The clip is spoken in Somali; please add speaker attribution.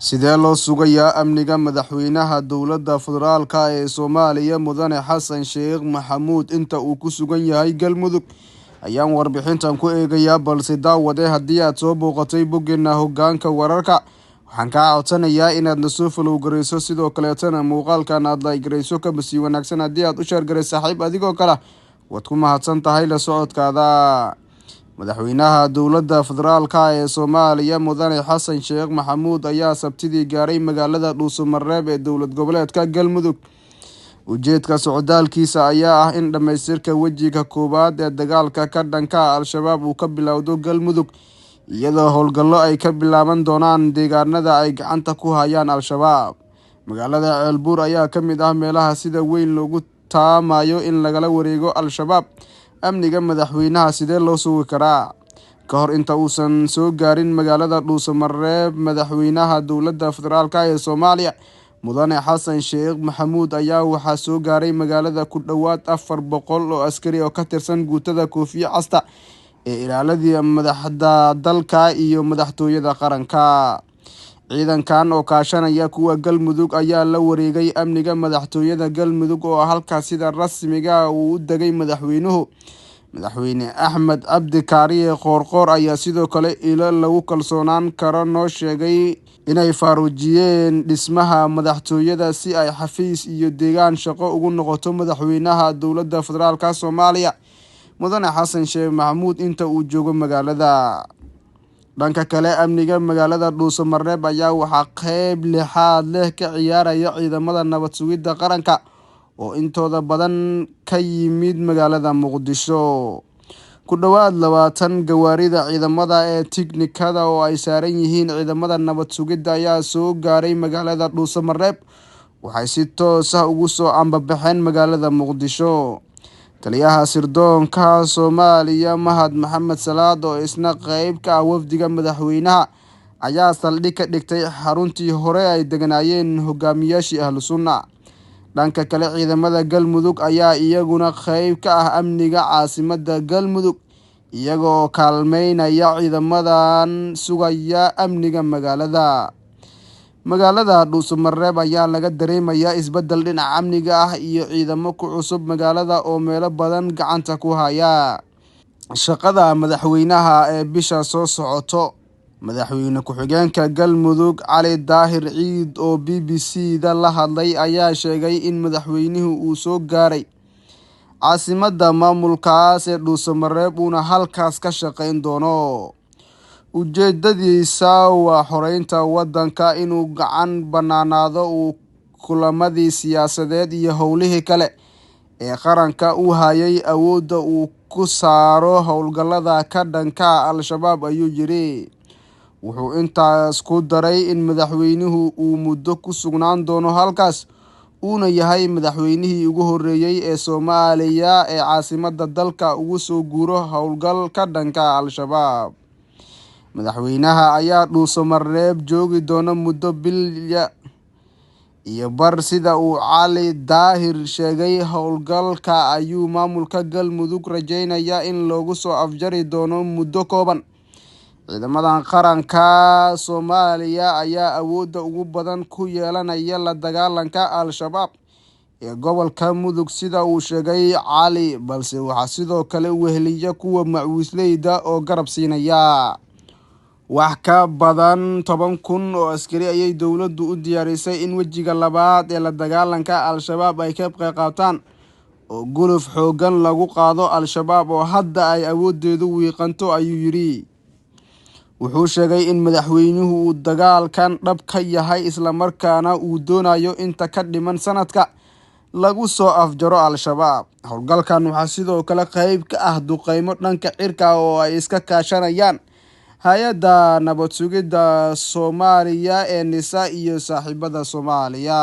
Speaker 1: Sidee loo sugayaa amniga madaxweynaha dowladda federaalka ee Soomaaliya Mudane Xasan Sheekh Maxamuud inta uu ku sugan yahay Galmudug ayaan warbixintan ku eegayaa balse daawade haddii aad soo booqatay boggeena hoggaanka wararka waxaan kaa codsanayaa inaad na soo follow garayso sidoo kaleetana muuqaalkan aad like garayso ka basii wanaagsan haddii aad u share garay saaxiib adigoo kale waad ku mahadsan tahay la socodkaada. madaxweynaha dowladda federaalka ee Soomaaliya Mudane Xasan Sheekh Maxamuud ayaa sabtidii gaaray magaalada Dhuuso-Mareeb ee dowlad goboleedka Galmudug. ujeedka socdaalkiisa ayaa ah in dhamaystirka wejiga koowaad ee dagaalka ka dhanka Al-shabaab uu ka bilowdo Galmudug iyadoo howlgallo ay ka bilaaban doonaan deegaanada ay gacanta ku hayaan Al-shabaab. magaalada Ceelbuur ayaa ka mid ah meelaha sida weyn loogu taamayo in lagala wareego Al-shabaab. amniga madaxweynaha sidee loo sugi karaa? ka hor inta uusan soo gaarin magaalada Dhuuso-Mareeb, madaxweynaha dowladda federaalka ee Soomaaliya Mudane Xasan Sheekh Maxamuud ayaa waxaa soo gaaray magaalada ku dhowaad 400 oo askari oo ka tirsan guutada Koofiya Casta ee ilaaladii madaxda dalka iyo madaxtooyada qaranka. ciidankan oo kaashanaya kuwa Galmudug ayaa la wareegay amniga madaxtooyada Galmudug oo halkaas sida rasmiga uu u degay madaxweyne Axmed Cabdi Kaariye Qoorqoor ayaa sidoo kale ilo lagu kalsoonaan karo noo sheegay inay faaruujiyeen dhismaha madaxtooyada si ay xafiis iyo deegaan shaqo ugu noqoto madaxweynaha dowladda federaalka Soomaaliya Mudane Xasan Sheekh Maxamuud inta uu joogo magaalada. dhanka kale amniga magaalada Dhuuso-Mareeb ayaa waxaa qayb lixaad leh ka ciyaaraya ciidamada nabad sugidda qaranka oo intooda badan ka yimid magaalada Muqdisho. ku dhowaad 20 gawaarida ciidamada ee tiknikada oo ay saaran yihiin ciidamada nabad sugidda ayaa soo gaaray magaalada Dhuuso-Mareeb waxay si toos ah ugu soo ambabaxeen magaalada Muqdisho. taliyaha sirdoonka Soomaaliya Mahad Maxamed Salaad oo isna qayb ka ah wafdiga madaxweynaha ayaa saldhig ka dhigtay xaruntii hore ay deganaayeen hogaamiyaashii ahlu sunna. dhanka kale ciidamada Galmudug ayaa iyaguna qayb ka ah amniga caasimadda Galmudug iyagoo kaalmeynaya ciidamadan sugaya amniga magaalada Dhuuso-Mareeb ayaa laga dareemayaa isbedel dhinaca amniga ah iyo ciidamo ku cusub magaalada oo meelo badan gacanta ku haya. shaqada madaxweynaha ee bisha soo socoto. madaxweyne ku-xigeenka Galmudug Cali Daahir Ciid oo BBC-da la hadlay ayaa sheegay in madaxweynuhu uu soo gaaray caasimadda maamulkaas ee Dhuuso-Mareeb uuna halkaas ka shaqeyn doono. ujeedadiisa waa xoreynta waddanka inuu gacan banaanaado uu kulamadii siyaasadeed iyo howlihii kale ee qaranka u hayay awoodda uu ku saaro howlgallada ka dhanka Al-shabaab ayuu yiri. wuxuu intaas ku daray in madaxweynuhu uu muddo ku sugnaan doono halkaas uuna yahay madaxweynihii ugu horreeyay ee Soomaaliya ee caasimadda dalka ugu soo guuro howlgal ka dhanka Al-shabaab. madaxweynaha ayaa Dhuuso-Mareeb joogi doona muddo bil iyo bar sida uu Cali Daahir sheegay. howlgalka ayuu maamulka Galmudug rajeynayaa in loogu soo afjari doono muddo kooban. ciidamadan qaranka Soomaaliya ayaa awoodda ugu badan ku yeelanaya la dagaalanka Al-shabaab ee gobolka Mudug sida uu sheegay Cali, balse waxaa sidoo kale weheliya kuwa macwiisleyda oo garab siinaya. wax ka badan 10,000 oo askari ayay dowladdu u diyaarisay in wejiga labaad ee la dagaalanka Al-shabaab ay ka qayb qaataan oo guluf xoogan lagu qaado Al-shabaab oo hadda ay awoodeedu wiiqanto ayuu yiri. wuxuu sheegay in madaxweynuhu uu dagaalkan dhab ka yahay isla markaana uu doonayo inta ka dhiman sanadka lagu soo afjaro Al-shabaab. howlgalkan waxaa sidoo kale qayb ka ah duqeymo dhanka cirka oo ay iska kaashanayaan hay-adda nabad sugidda Soomaaliya ee NISA iyo saaxiibada Soomaaliya.